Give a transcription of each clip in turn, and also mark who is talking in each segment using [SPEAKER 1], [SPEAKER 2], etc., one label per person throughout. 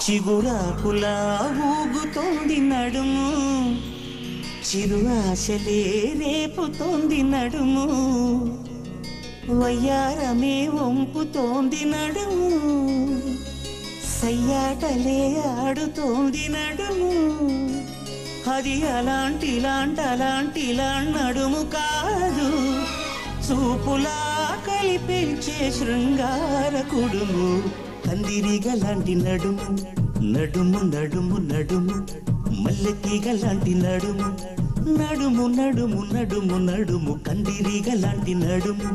[SPEAKER 1] చిగురాకులా ఊగుతోంది నడుము, చిరు ఆశలే రేపుతోంది నడుము, వయ్యారమే వంపుతోంది నడుము, సయ్యాటలే ఆడుతోంది నడుము. అది అలాంటిలా నడుము కాదు, చూపులా కలిపించే శృంగార కుడుము. కందిరీగలాంటి నడుము, నడుము నడుము నడుము, మల్లెతీగలాంటి నడుము, నడుము నడుము నడుము నడుము, కందిరీగలాంటి నడుము,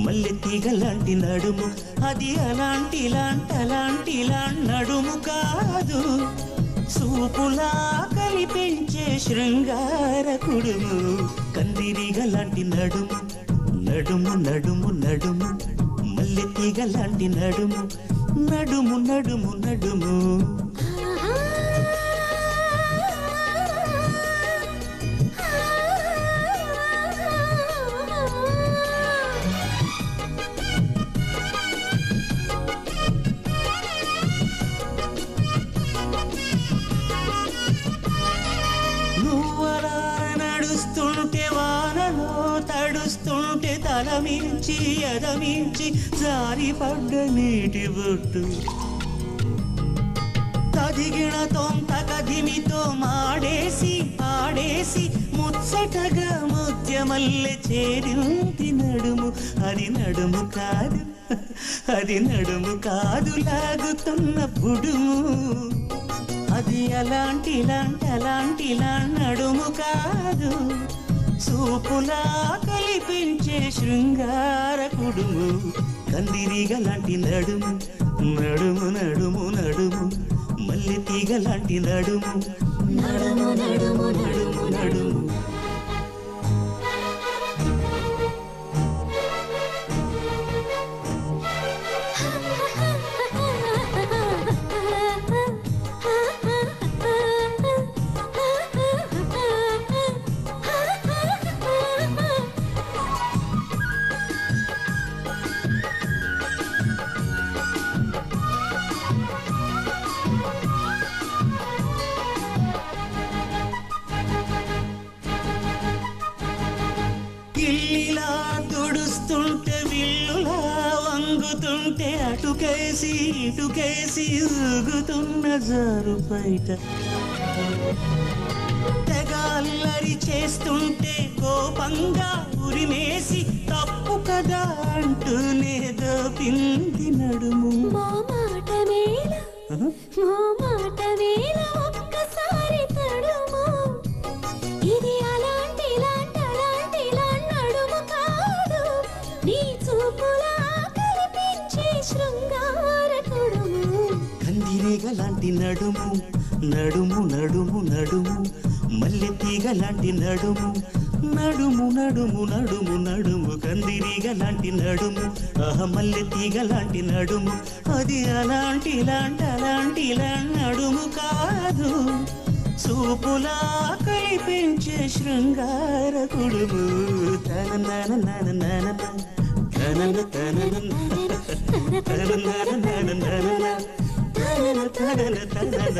[SPEAKER 1] మల్లెతీగలాంటి నడుము. అది అలాంటిలా నడుము కాదు, చూపులా కలిపించే శృంగార కుడుము. కందిరీగలాంటి నడుము, నడుము నడుము నడుము, మల్లెతీగలాంటి నడుము, నడుము నడుము నడుము. నువ్వలా నడుస్తుంటే వానలో తడుస్తుంటే తలమించి ఎదమించి జారిపడ్డ నీటి బొట్టు, తదిగిణతో తకదిమితో మాడేసి ఆడేసి ముచ్చటగా ముత్యమల్లె చేరింది నడుము. అది నడుము కాదు, అది నడుము కాదు, లాగుతున్న పుడుము. అది అలాంటిలా నడుము కాదు, చూపులా కలిపించే శృంగార కుడుము. కందిరీగలాంటి నడుము, నడుము నడుము నడుము, మల్లెతీగలాంటి నడుము, నడుము నడుము నడుము నడుము. ఇల్లిలా తుడుస్తుంటే విల్లులా వంగుతుంటే అటుకేసి ఇటుకేసి ఊగుతున్న జారు బయట, తెగాల్లరి చేస్తుంటే కోపంగా ఉరిమేసి తప్పు కదా అంటూనే దోపింది నడుము.
[SPEAKER 2] ఒక్కసారి తడుము. ఇది అలాంటిలా నడుము కాదు, నీ చూపులా కలిపించే శృంగార కుడుము.
[SPEAKER 1] కందిరీగలాంటి నడుము, నడుము నడుము నడుము, మల్లెతీగలాంటి నడుము, నడుము నడుము నడుము నడుము, కందిరీగలాంటి నడుము, మల్లెతీగలాంటి నడుము. అది అలాంటిలా నడుము కాదు, చూపులా కలిపించే శృంగార కుడుము. తన తన